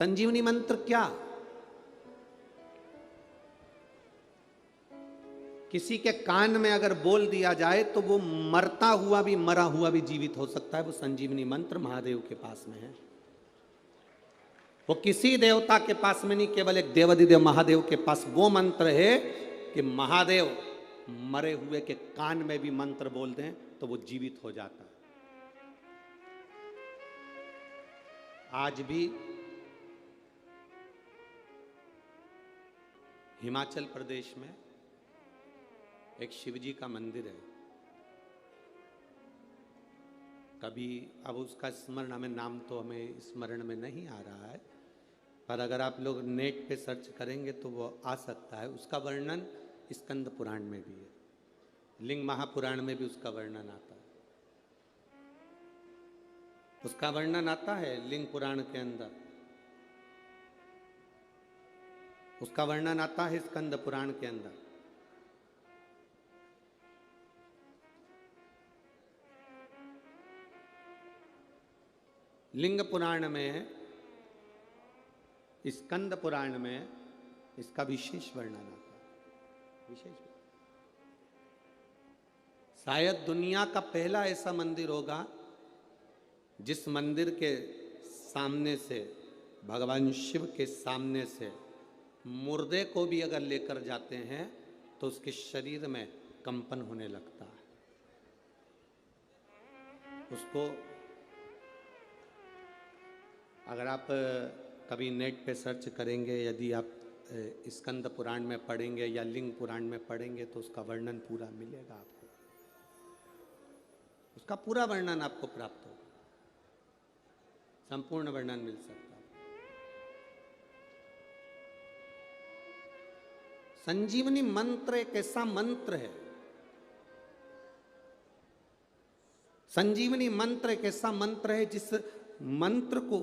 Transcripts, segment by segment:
संजीवनी मंत्र क्या? किसी के कान में अगर बोल दिया जाए तो वो मरता हुआ भी मरा हुआ भी जीवित हो सकता है। वो संजीवनी मंत्र महादेव के पास में है। वो किसी देवता के पास में नहीं, केवल एक देवाधिदेव महादेव के पास वो मंत्र है कि महादेव मरे हुए के कान में भी मंत्र बोल दें तो वो जीवित हो जाता है। आज भी हिमाचल प्रदेश में एक शिवजी का मंदिर है। कभी अब उसका स्मरण हमें, नाम तो हमें स्मरण में नहीं आ रहा है, पर अगर आप लोग नेट पे सर्च करेंगे तो वो आ सकता है। उसका वर्णन स्कंद पुराण में भी है, लिंग महापुराण में भी उसका वर्णन आता है। उसका वर्णन आता है लिंग पुराण के अंदर, उसका वर्णन आता है स्कंद पुराण के अंदर। लिंग पुराण में, स्कंद पुराण में इसका विशेष वर्णन आता है। विशेष, शायद दुनिया का पहला ऐसा मंदिर होगा जिस मंदिर के सामने से, भगवान शिव के सामने से मुर्दे को भी अगर लेकर जाते हैं तो उसके शरीर में कंपन होने लगता है। उसको अगर आप कभी नेट पे सर्च करेंगे, यदि आप स्कंद पुराण में पढ़ेंगे या लिंग पुराण में पढ़ेंगे तो उसका वर्णन पूरा मिलेगा आपको। उसका पूरा वर्णन आपको प्राप्त होगा, संपूर्ण वर्णन मिल सकता है। संजीवनी मंत्र एक ऐसा मंत्र है, संजीवनी मंत्र एक ऐसा मंत्र है जिस मंत्र को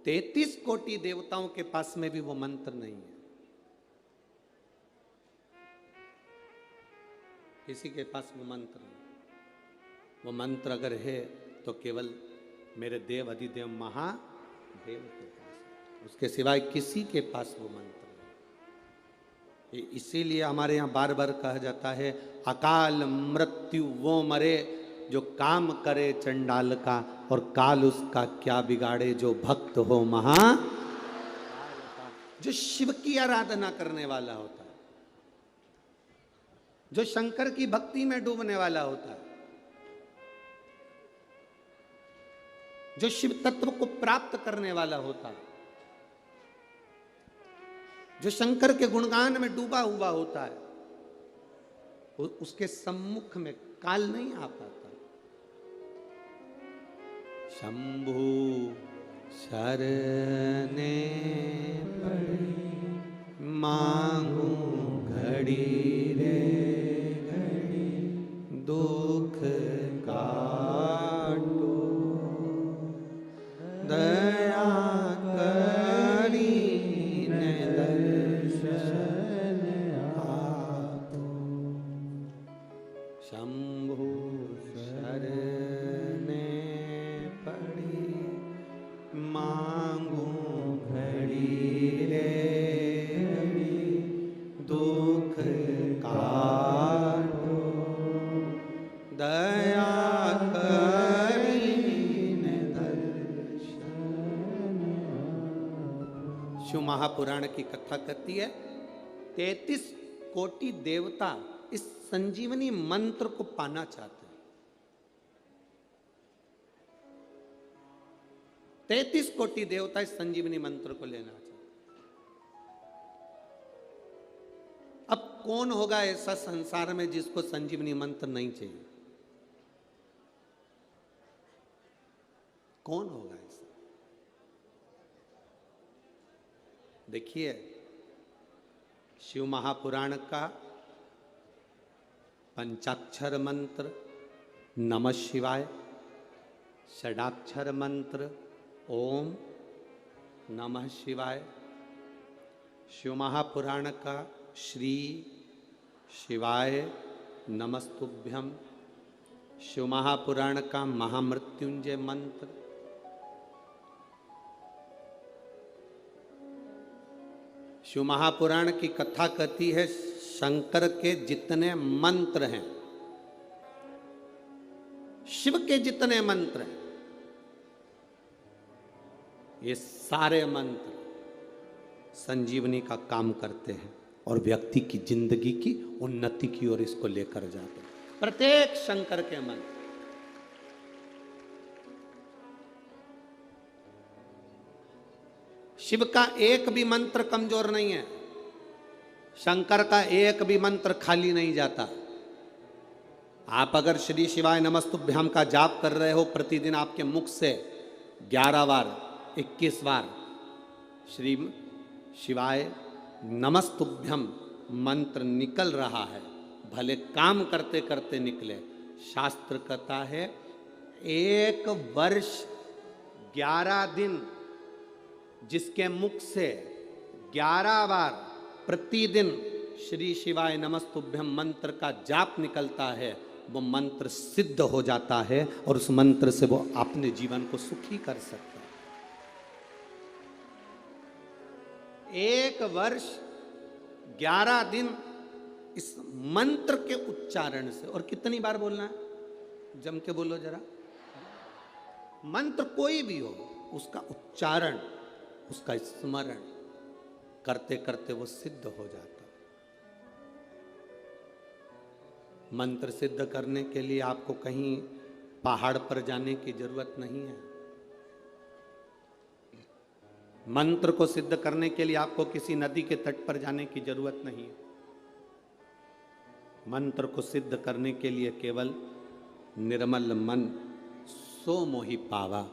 33 कोटि देवताओं के पास में भी वो मंत्र नहीं है। किसी के पास वो मंत्र नहीं। वो मंत्र अगर है तो केवल मेरे देव अधिदेव महादेव के पास है, उसके सिवाय किसी के पास वो मंत्र नहीं। इसीलिए हमारे यहाँ बार बार कहा जाता है, अकाल मृत्यु वो मरे जो काम करे चंडाल का, और काल उसका क्या बिगाड़े जो भक्त हो महा। जो शिव की आराधना करने वाला होता है, जो शंकर की भक्ति में डूबने वाला होता है, जो शिव तत्व को प्राप्त करने वाला होता है, जो शंकर के गुणगान में डूबा हुआ होता है, उसके सम्मुख में काल नहीं आ पाता। शंभु शरणे पड़ी मांगू घड़ी रे घड़ी, दुख काटो दया करी ने दर्शन आपो। शंभु शरणे पड़ी मांगू घड़ी रे घड़ी, दुख काटो दया करी ने दर्शन। शिव महापुराण की कथा कहती है 33 कोटि देवता इस संजीवनी मंत्र को पाना चाहते हैं। 33 कोटि देवता इस संजीवनी मंत्र को लेना चाहते हैं। अब कौन होगा ऐसा संसार में जिसको संजीवनी मंत्र नहीं चाहिए? कौन होगा ऐसा? देखिए, शिव महापुराण का पंचाक्षर मंत्र नमः शिवाय, षडाक्षर मंत्र ओम नमः शिवाय, शिव महापुराण का श्री शिवाय नमस्तुभ्यम, शिव महापुराण का महामृत्युंजय मंत्र, शिव महापुराण की कथा कहती है शंकर के जितने मंत्र हैं, शिव के जितने मंत्र हैं, ये सारे मंत्र संजीवनी का काम करते हैं और व्यक्ति की जिंदगी की उन्नति की ओर इसको लेकर जाते हैं। प्रत्येक शंकर के मंत्र। शिव का एक भी मंत्र कमजोर नहीं है, शंकर का एक भी मंत्र खाली नहीं जाता। आप अगर श्री शिवाय नमस्तुभ्याम का जाप कर रहे हो, प्रतिदिन आपके मुख से 11 बार 21 बार श्री शिवाय नमस्तुभ्यम मंत्र निकल रहा है, भले काम करते करते निकले। शास्त्र कहता है 1 वर्ष 11 दिन जिसके मुख से 11 बार प्रतिदिन श्री शिवाय नमस्तुभ्यम मंत्र का जाप निकलता है, वो मंत्र सिद्ध हो जाता है और उस मंत्र से वो अपने जीवन को सुखी कर सकता है। 1 वर्ष 11 दिन इस मंत्र के उच्चारण से। और कितनी बार बोलना है? जम के बोलो जरा। मंत्र कोई भी हो, उसका उच्चारण, उसका स्मरण करते करते वो सिद्ध हो जाता है। मंत्र सिद्ध करने के लिए आपको कहीं पहाड़ पर जाने की जरूरत नहीं है। मंत्र को सिद्ध करने के लिए आपको किसी नदी के तट पर जाने की जरूरत नहीं है। मंत्र को सिद्ध करने के लिए केवल निर्मल मन सो मोहि पावा,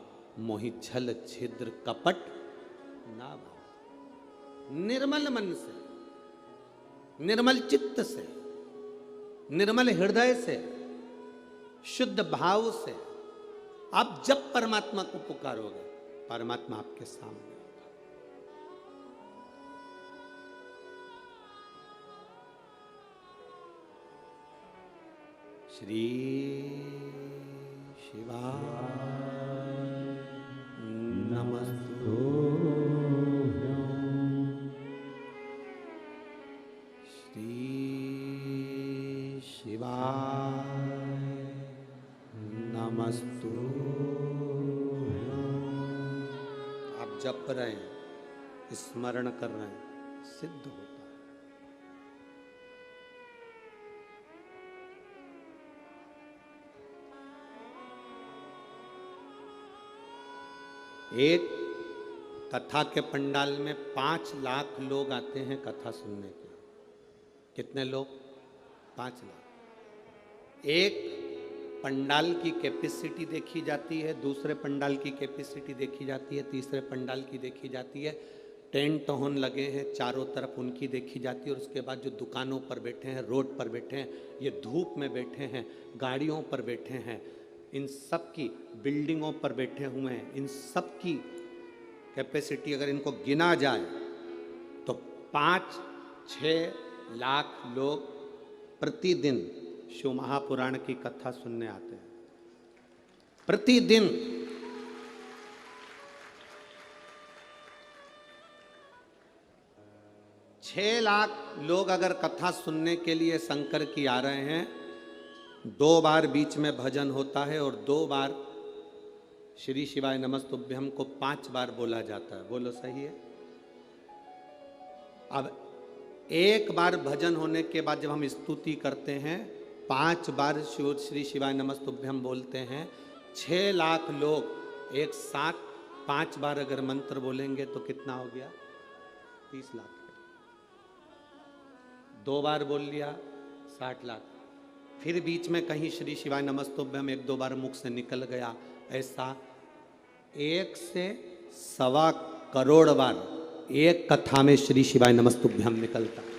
मोहि छल छिद्र कपट ना भाव। निर्मल मन से, निर्मल चित्त से, निर्मल हृदय से, शुद्ध भाव से आप जब परमात्मा को पुकारोगे, परमात्मा आपके सामने। श्री शिवाय नमस्तुभ्यं, श्री शिवाय नमस्तुभ्यं। आप जप रहे हैं, स्मरण कर रहे हैं, सिद्ध होता है। एक कथा के पंडाल में 5 लाख लोग आते हैं कथा सुनने के। कितने लोग? 5 लाख। एक पंडाल की कैपेसिटी देखी जाती है, दूसरे पंडाल की कैपेसिटी देखी जाती है, तीसरे पंडाल की देखी जाती है। टेंट होन लगे हैं चारों तरफ, उनकी देखी जाती है। और उसके बाद जो दुकानों पर बैठे हैं, रोड पर बैठे हैं, ये धूप में बैठे हैं, गाड़ियों पर बैठे हैं, इन सब की, बिल्डिंगों पर बैठे हुए हैं, इन सब की कैपेसिटी अगर इनको गिना जाए तो 5-6 लाख लोग प्रतिदिन शिव महापुराण की कथा सुनने आते हैं। प्रतिदिन। छह लाख लोग अगर कथा सुनने के लिए शंकर की आ रहे हैं, 2 बार बीच में भजन होता है और 2 बार श्री शिवाय नमस्तुभ्यम को 5 बार बोला जाता है। बोलो सही है? अब 1 बार भजन होने के बाद जब हम स्तुति करते हैं, 5 बार श्री शिवाय नमस्तुभ्यम बोलते हैं, 6 लाख लोग एक साथ 5 बार अगर मंत्र बोलेंगे तो कितना हो गया? 30 लाख। 2 बार बोल लिया 60 लाख। फिर बीच में कहीं श्री शिवाय नमस्तुभ्यम 1-2 बार मुख से निकल गया। ऐसा 1 से 1.25 करोड़ बार एक कथा में श्री शिवाय नमस्तुभ्यम निकलता है।